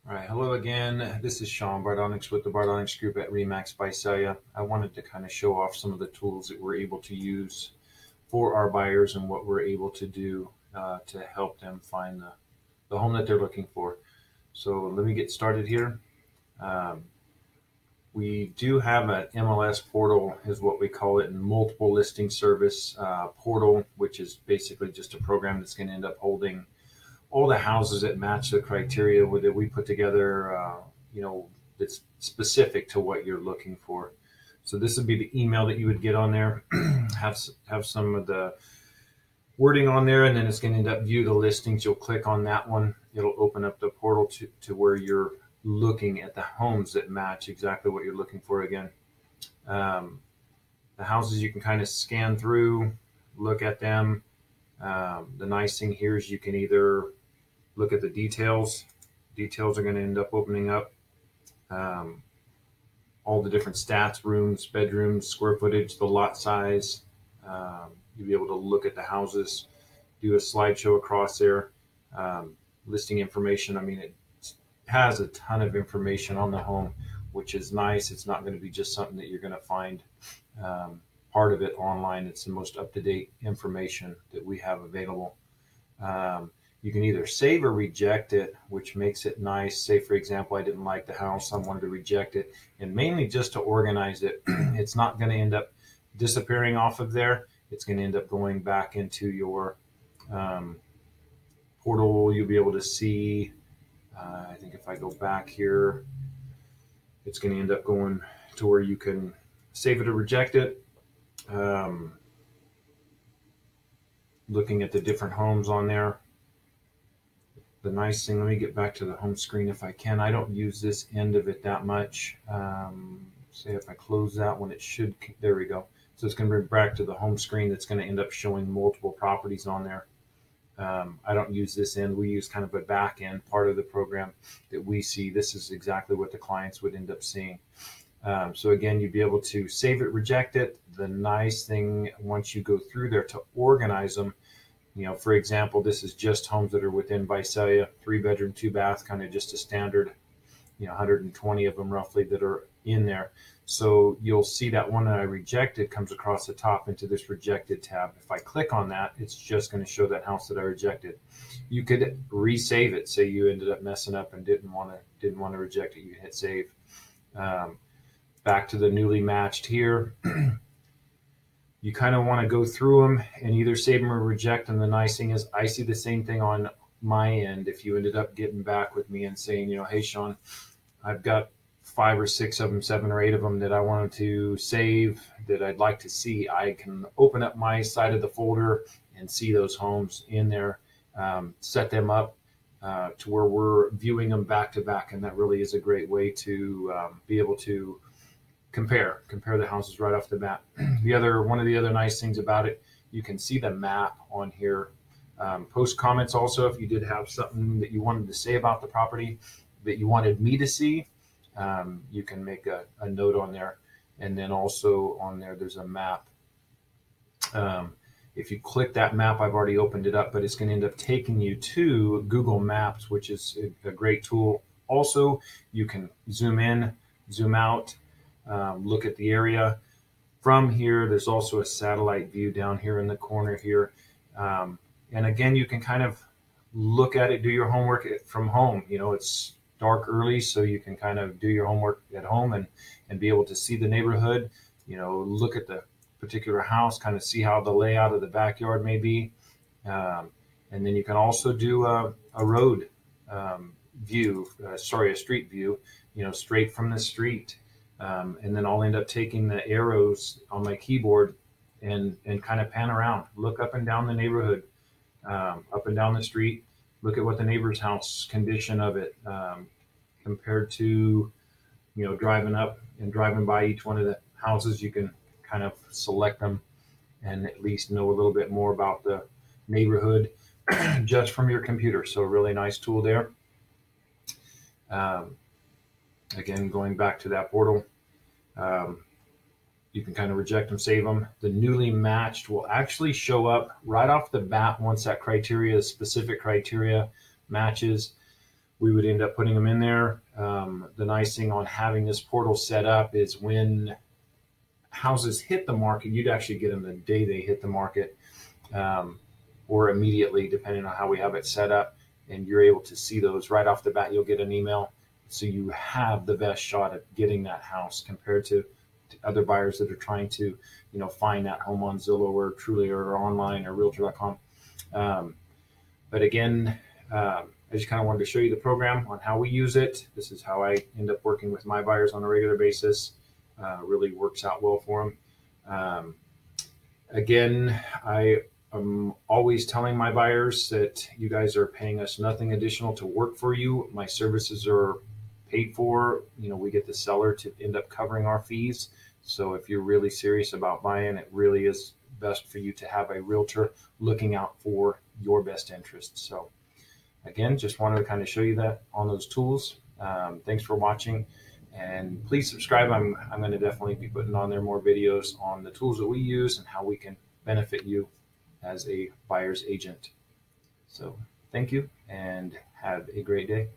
All right, hello again. This is Sean Bardonnex with the Bardonnex Group at Remax Visalia. I wanted to kind of show off some of the tools that we're able to use for our buyers and what we're able to do to help them find the home that they're looking for. So let me get started here. Um, we do have an MLS portal, is what we call it, and multiple listing service portal, which is basically just a program that's going to end up holding all the houses that match the criteria that we put together, that's specific to what you're looking for. So this would be the email that you would get on there, have some of the wording on there, and then it's going to end up view the listings. You'll click on that one. It'll open up the portal to where you're looking at the homes that match exactly what you're looking for again. Um, the houses you can kind of scan through, look at them. The nice thing here is you can either look at the details. Details are going to end up opening up um, all the different stats, rooms, bedrooms, square footage, the lot size. You'll be able to look at the houses, do a slideshow across there, listing information. I mean, it has a ton of information on the home, which is nice. It's not going to be just something that you're going to find um, part of it online. It's the most up-to-date information that we have available. Um, you can either save or reject it, which makes it nice. Say, for example, I didn't like the house, I wanted to reject it, and mainly just to organize it. It's not going to end up disappearing off of there. It's going to end up going back into your um, portal. You'll be able to see, I think if I go back here, it's going to end up going to where you can save it or reject it. Um, Looking at the different homes on there. The nice thing, let me get back to the home screen if I can. I don't use this end of it that much. Say if I close that one, it should, there we go. So it's going to bring back to the home screen. That's going to end up showing multiple properties on there. I don't use this end. We use kind of a back end part of the program that we see. This is exactly what the clients would end up seeing. So again, you'd be able to save it, reject it. The nice thing, once you go through there to organize them, for example, this is just homes that are within Visalia, 3 bedroom, 2 bath, kind of just a standard, 120 of them roughly that are in there. So you'll see that one that I rejected comes across the top into this rejected tab. If I click on that, it's just going to show that house that I rejected. You could resave it. Say you ended up messing up and didn't want to reject it. You can hit save. Back to the newly matched here. You kind of want to go through them and either save them or reject them. The nice thing is I see the same thing on my end. If you ended up getting back with me and saying, hey, Sean, I've got 5 or 6 of them, 7 or 8 of them that I wanted to save that I'd like to see, I can open up my side of the folder and see those homes in there, set them up to where we're viewing them back to back. And that really is a great way to be able to compare the houses right off the bat. One of the other nice things about it, you can see the map on here. Post comments also if you did have something that you wanted to say about the property that you wanted me to see. You can make a note on there, and then also on there's a map. If you click that map, I've already opened it up, but it's going to end up taking you to Google Maps, which is a great tool. Also, you can zoom in, zoom out, look at the area. From here, there's also a satellite view down here in the corner here. And again, you can kind of look at it, do your homework from home. It's dark early, so you can kind of do your homework at home and be able to see the neighborhood, look at the particular house, kind of see how the layout of the backyard may be. And then you can also do a road view, a street view, straight from the street. And then I'll end up taking the arrows on my keyboard and kind of pan around, look up and down the neighborhood, up and down the street, look at what the neighbor's house condition of it compared to, driving up and driving by each one of the houses. You can kind of select them and at least know a little bit more about the neighborhood just from your computer. So a really nice tool there. Again, going back to that portal, you can kind of reject them, save them. The newly matched will actually show up right off the bat once that specific criteria matches. we would end up putting them in there. The nice thing on having this portal set up is when houses hit the market, you'd actually get them the day they hit the market, or immediately, depending on how we have it set up. And you're able to see those right off the bat. You'll get an email, so you have the best shot at getting that house compared to other buyers that are trying to, find that home on Zillow or Trulia or online or Realtor.com. But again, I just kind of wanted to show you the program on how we use it. This is how I end up working with my buyers on a regular basis. Really works out well for them. Again, I am always telling my buyers that you guys are paying us nothing additional to work for you. My services are paid for. We get the seller to end up covering our fees. So if you're really serious about buying, it really is best for you to have a realtor looking out for your best interests. So again, just wanted to kind of show you that on those tools. Thanks for watching, and please subscribe. I'm going to definitely be putting on there more videos on the tools that we use and how we can benefit you as a buyer's agent. So thank you and have a great day.